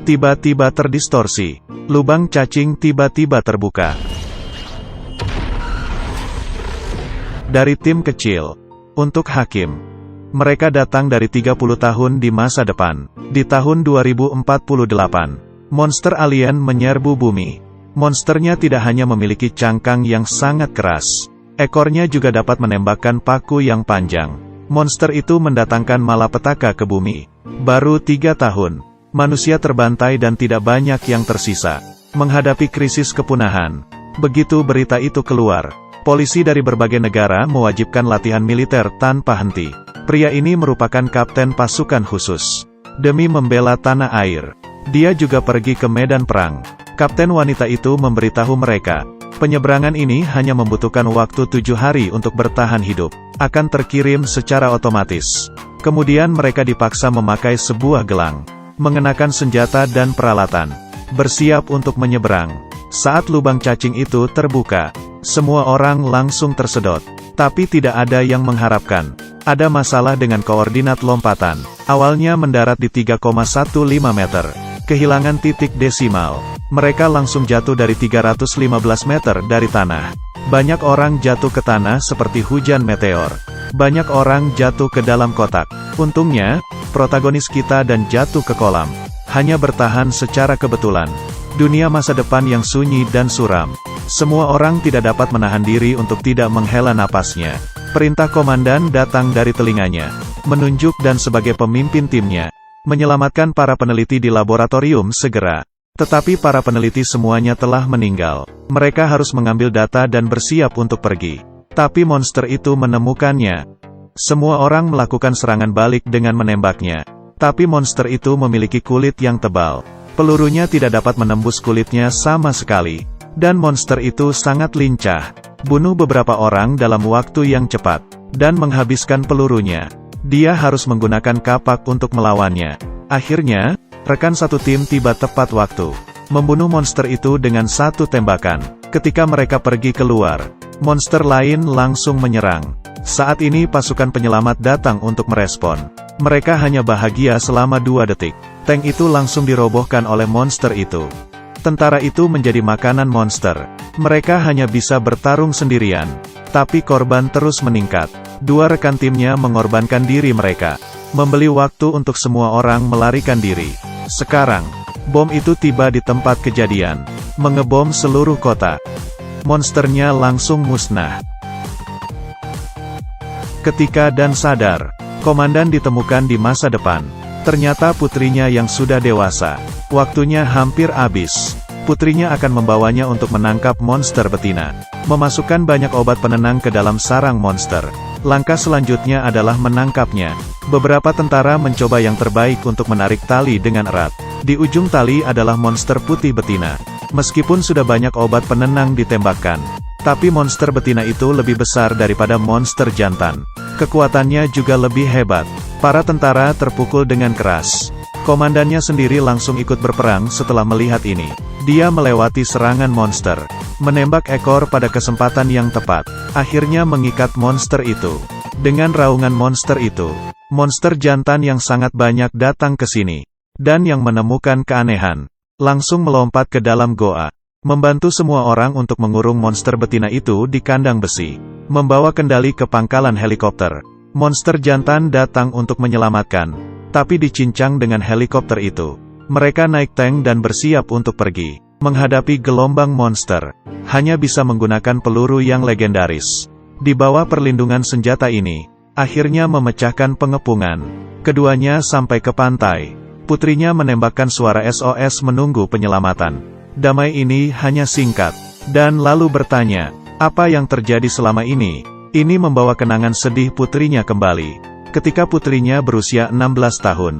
tiba-tiba terdistorsi. Lubang cacing tiba-tiba terbuka. Dari tim kecil. Untuk Hakim. Mereka datang dari 30 tahun di masa depan. Di tahun 2048. Monster alien menyerbu bumi. Monsternya tidak hanya memiliki cangkang yang sangat keras. Ekornya juga dapat menembakkan paku yang panjang. Monster itu mendatangkan malapetaka ke bumi. Baru 3 tahun. Manusia terbantai dan tidak banyak yang tersisa. Menghadapi krisis kepunahan. Begitu berita itu keluar. Polisi dari berbagai negara mewajibkan latihan militer tanpa henti. Pria ini merupakan kapten pasukan khusus. Demi membela tanah air. Dia juga pergi ke medan perang. Kapten wanita itu memberitahu mereka, penyeberangan ini hanya membutuhkan waktu 7 hari untuk bertahan hidup. Akan terkirim secara otomatis. Kemudian mereka dipaksa memakai sebuah gelang. Mengenakan senjata dan peralatan. Bersiap untuk menyeberang. Saat lubang cacing itu terbuka, semua orang langsung tersedot. Tapi tidak ada yang mengharapkan. Ada masalah dengan koordinat lompatan. Awalnya mendarat di 3,15 meter. Kehilangan titik desimal. Mereka langsung jatuh dari 315 meter dari tanah. Banyak orang jatuh ke tanah seperti hujan meteor. Banyak orang jatuh ke dalam kotak. Untungnya, protagonis kita dan jatuh ke kolam. Hanya bertahan secara kebetulan. Dunia masa depan yang sunyi dan suram. Semua orang tidak dapat menahan diri untuk tidak menghela napasnya. Perintah komandan datang dari telinganya. Menunjuk dan sebagai pemimpin timnya. Menyelamatkan para peneliti di laboratorium segera. Tetapi para peneliti semuanya telah meninggal. Mereka harus mengambil data dan bersiap untuk pergi. Tapi monster itu menemukannya. Semua orang melakukan serangan balik dengan menembaknya. Tapi monster itu memiliki kulit yang tebal. Pelurunya tidak dapat menembus kulitnya sama sekali. Dan monster itu sangat lincah. Bunuh beberapa orang dalam waktu yang cepat. Dan menghabiskan pelurunya. Dia harus menggunakan kapak untuk melawannya. Akhirnya, rekan satu tim tiba tepat waktu. Membunuh monster itu dengan satu tembakan. Ketika mereka pergi keluar, monster lain langsung menyerang. Saat ini pasukan penyelamat datang untuk merespon. Mereka hanya bahagia selama 2 detik. Tank itu langsung dirobohkan oleh monster itu. Tentara itu menjadi makanan monster. Mereka hanya bisa bertarung sendirian. Tapi korban terus meningkat. 2 rekan timnya mengorbankan diri mereka. Membeli waktu untuk semua orang melarikan diri. Sekarang, bom itu tiba di tempat kejadian. Mengebom seluruh kota. Monsternya langsung musnah. Ketika Dan sadar, komandan ditemukan di masa depan. Ternyata putrinya yang sudah dewasa. Waktunya hampir habis. Putrinya akan membawanya untuk menangkap monster betina. Memasukkan banyak obat penenang ke dalam sarang monster. Langkah selanjutnya adalah menangkapnya. Beberapa tentara mencoba yang terbaik untuk menarik tali dengan erat. Di ujung tali adalah monster putih betina. Meskipun sudah banyak obat penenang ditembakkan, tapi monster betina itu lebih besar daripada monster jantan. Kekuatannya juga lebih hebat. Para tentara terpukul dengan keras. Komandannya sendiri langsung ikut berperang setelah melihat ini. Dia melewati serangan monster. Menembak ekor pada kesempatan yang tepat. Akhirnya mengikat monster itu. Dengan raungan monster itu, monster jantan yang sangat banyak datang ke sini. Dan yang menemukan keanehan, langsung melompat ke dalam goa. Membantu semua orang untuk mengurung monster betina itu di kandang besi. Membawa kendali ke pangkalan helikopter. Monster jantan datang untuk menyelamatkan. Tapi dicincang dengan helikopter itu. Mereka naik tank dan bersiap untuk pergi. Menghadapi gelombang monster. Hanya bisa menggunakan peluru yang legendaris. Di bawah perlindungan senjata ini, akhirnya memecahkan pengepungan. Keduanya sampai ke pantai. Putrinya menembakkan suara SOS menunggu penyelamatan. Damai ini hanya singkat. Dan lalu bertanya, apa yang terjadi selama ini? Ini membawa kenangan sedih putrinya kembali. Ketika putrinya berusia 16 tahun.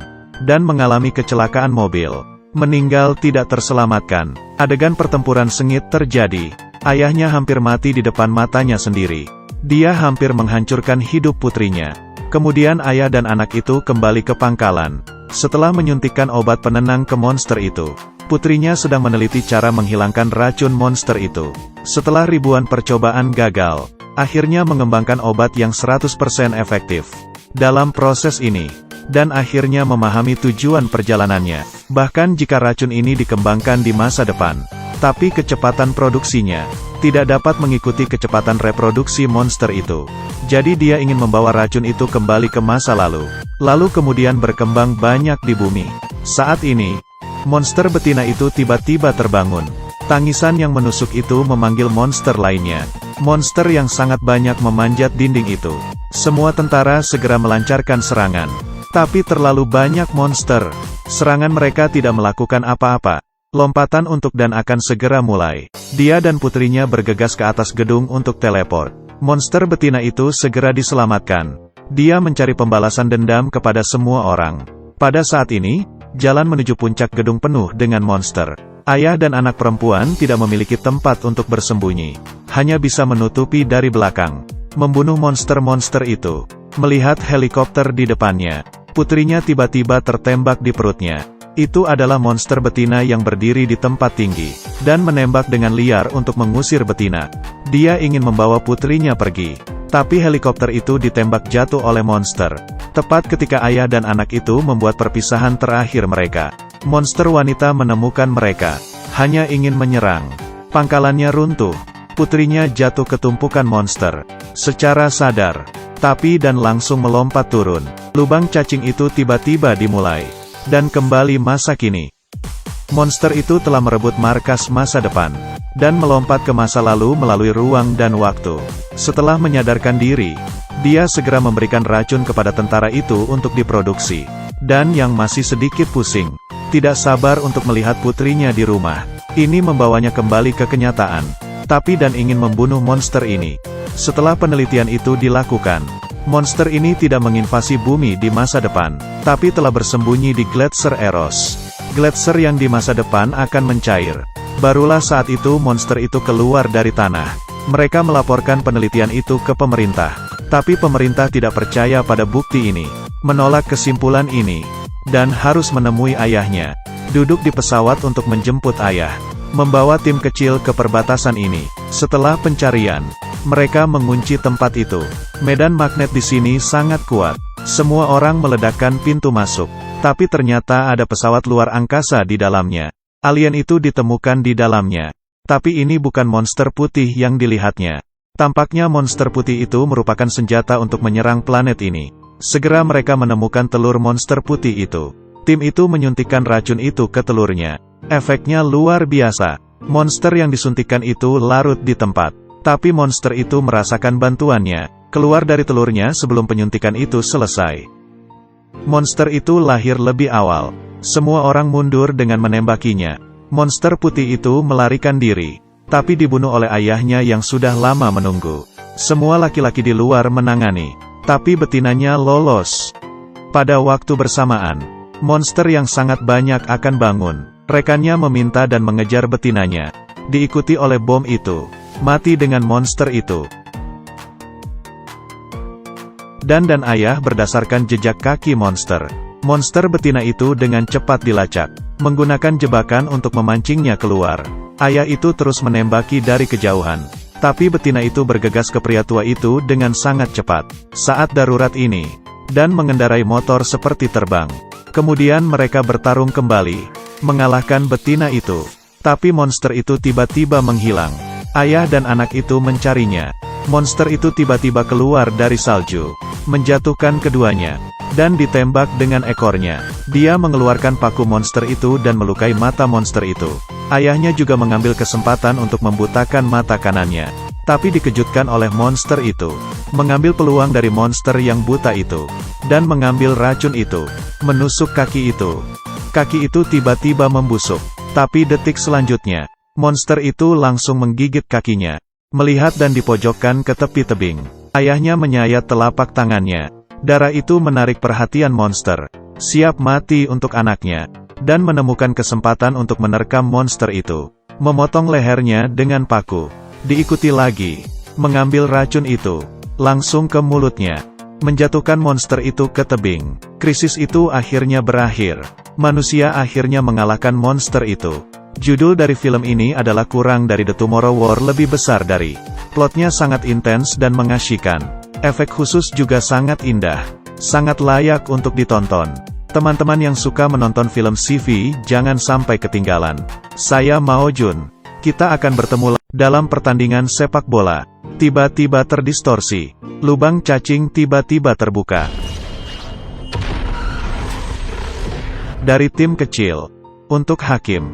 Dan mengalami kecelakaan mobil. Meninggal tidak terselamatkan. Adegan pertempuran sengit terjadi. Ayahnya hampir mati di depan matanya sendiri. Dia hampir menghancurkan hidup putrinya. Kemudian ayah dan anak itu kembali ke pangkalan. Setelah menyuntikkan obat penenang ke monster itu, putrinya sedang meneliti cara menghilangkan racun monster itu. Setelah ribuan percobaan gagal, akhirnya mengembangkan obat yang 100% efektif. Dalam proses ini, dan akhirnya memahami tujuan perjalanannya. Bahkan jika racun ini dikembangkan di masa depan, tapi kecepatan produksinya tidak dapat mengikuti kecepatan reproduksi monster itu. Jadi dia ingin membawa racun itu kembali ke masa lalu kemudian berkembang banyak di bumi. Saat ini, monster betina itu tiba-tiba terbangun. Tangisan yang menusuk itu memanggil monster lainnya. Monster yang sangat banyak memanjat dinding itu. Semua tentara segera melancarkan serangan. Tapi terlalu banyak monster. Serangan mereka tidak melakukan apa-apa. Lompatan untuk dan akan segera mulai. Dia dan putrinya bergegas ke atas gedung untuk teleport. Monster betina itu segera diselamatkan. Dia mencari pembalasan dendam kepada semua orang. Pada saat ini, jalan menuju puncak gedung penuh dengan monster. Ayah dan anak perempuan tidak memiliki tempat untuk bersembunyi. Hanya bisa menutupi dari belakang. Membunuh monster-monster itu. Melihat helikopter di depannya, putrinya tiba-tiba tertembak di perutnya. Itu adalah monster betina yang berdiri di tempat tinggi, dan menembak dengan liar untuk mengusir betina. Dia ingin membawa putrinya pergi. Tapi helikopter itu ditembak jatuh oleh monster. Tepat ketika ayah dan anak itu membuat perpisahan terakhir mereka. Monster wanita menemukan mereka. Hanya ingin menyerang. Pangkalannya runtuh. Putrinya jatuh ke tumpukan monster. Secara sadar. Tapi dan langsung melompat turun. Lubang cacing itu tiba-tiba dimulai. Dan kembali masa kini. Monster itu telah merebut markas masa depan. Dan melompat ke masa lalu melalui ruang dan waktu. Setelah menyadarkan diri, dia segera memberikan racun kepada tentara itu untuk diproduksi. Dan yang masih sedikit pusing, tidak sabar untuk melihat putrinya di rumah. Ini membawanya kembali ke kenyataan. Tapi dan ingin membunuh monster ini. Setelah penelitian itu dilakukan, monster ini tidak menginvasi bumi di masa depan, tapi telah bersembunyi di Gletser Eros. Gletser yang di masa depan akan mencair. Barulah saat itu monster itu keluar dari tanah. Mereka melaporkan penelitian itu ke pemerintah. Tapi pemerintah tidak percaya pada bukti ini. Menolak kesimpulan ini. Dan harus menemui ayahnya. Duduk di pesawat untuk menjemput ayah. Membawa tim kecil ke perbatasan ini. Setelah pencarian, mereka mengunci tempat itu. Medan magnet di sini sangat kuat. Semua orang meledakkan pintu masuk. Tapi ternyata ada pesawat luar angkasa di dalamnya. Alien itu ditemukan di dalamnya. Tapi ini bukan monster putih yang dilihatnya. Tampaknya monster putih itu merupakan senjata untuk menyerang planet ini. Segera mereka menemukan telur monster putih itu. Tim itu menyuntikkan racun itu ke telurnya. Efeknya luar biasa. Monster yang disuntikkan itu larut di tempat. Tapi monster itu merasakan bantuannya. Keluar dari telurnya sebelum penyuntikan itu selesai. Monster itu lahir lebih awal. Semua orang mundur dengan menembakinya. Monster putih itu melarikan diri. Tapi dibunuh oleh ayahnya yang sudah lama menunggu. Semua laki-laki di luar menangani. Tapi betinanya lolos. Pada waktu bersamaan, monster yang sangat banyak akan bangun. Rekannya meminta dan mengejar betinanya. Diikuti oleh bom itu. Mati dengan monster itu. Dan ayah berdasarkan jejak kaki monster. Monster betina itu dengan cepat dilacak. Menggunakan jebakan untuk memancingnya keluar. Ayah itu terus menembaki dari kejauhan. Tapi betina itu bergegas ke pria tua itu dengan sangat cepat. Saat darurat ini. Dan mengendarai motor seperti terbang. Kemudian mereka bertarung kembali. Mengalahkan betina itu. Tapi monster itu tiba-tiba menghilang. Ayah dan anak itu mencarinya. Monster itu tiba-tiba keluar dari salju. Menjatuhkan keduanya. Dan ditembak dengan ekornya. Dia mengeluarkan paku monster itu dan melukai mata monster itu. Ayahnya juga mengambil kesempatan untuk membutakan mata kanannya. Tapi dikejutkan oleh monster itu. Mengambil peluang dari monster yang buta itu. Dan mengambil racun itu. Menusuk kaki itu. Kaki itu tiba-tiba membusuk. Tapi detik selanjutnya, monster itu langsung menggigit kakinya. Melihat dan dipojokkan ke tepi tebing. Ayahnya menyayat telapak tangannya. Darah itu menarik perhatian monster. Siap mati untuk anaknya. Dan menemukan kesempatan untuk menerkam monster itu. Memotong lehernya dengan paku. Diikuti lagi. Mengambil racun itu. Langsung ke mulutnya. Menjatuhkan monster itu ke tebing. Krisis itu akhirnya berakhir. Manusia akhirnya mengalahkan monster itu. Judul dari film ini adalah Kurang dari The Tomorrow War lebih besar dari. Plotnya sangat intens dan mengasyikan. Efek khusus juga sangat indah. Sangat layak untuk ditonton. Teman-teman yang suka menonton film sci-fi, jangan sampai ketinggalan. Saya Mao Jun. Kita akan bertemu dalam pertandingan sepak bola. Tiba-tiba terdistorsi. Lubang cacing tiba-tiba terbuka. Dari tim kecil. Untuk Hakim.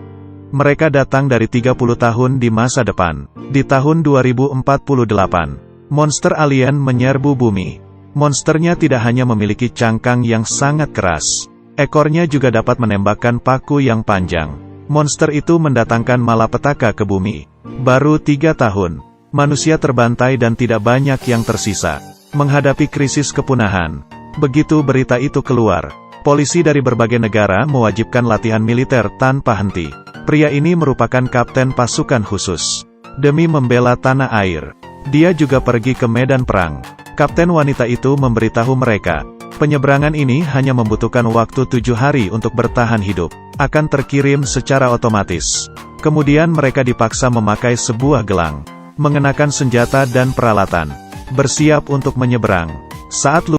Mereka datang dari 30 tahun di masa depan. Di tahun 2048. Monster alien menyerbu bumi. Monsternya tidak hanya memiliki cangkang yang sangat keras. Ekornya juga dapat menembakkan paku yang panjang. Monster itu mendatangkan malapetaka ke bumi. Baru 3 tahun. Manusia terbantai dan tidak banyak yang tersisa. Menghadapi krisis kepunahan. Begitu berita itu keluar, polisi dari berbagai negara mewajibkan latihan militer tanpa henti. Pria ini merupakan kapten pasukan khusus. Demi membela tanah air, dia juga pergi ke medan perang. Kapten wanita itu memberitahu mereka, penyeberangan ini hanya membutuhkan waktu 7 hari untuk bertahan hidup. Akan terkirim secara otomatis. Kemudian mereka dipaksa memakai sebuah gelang. Mengenakan senjata dan peralatan. Bersiap untuk menyeberang. Saat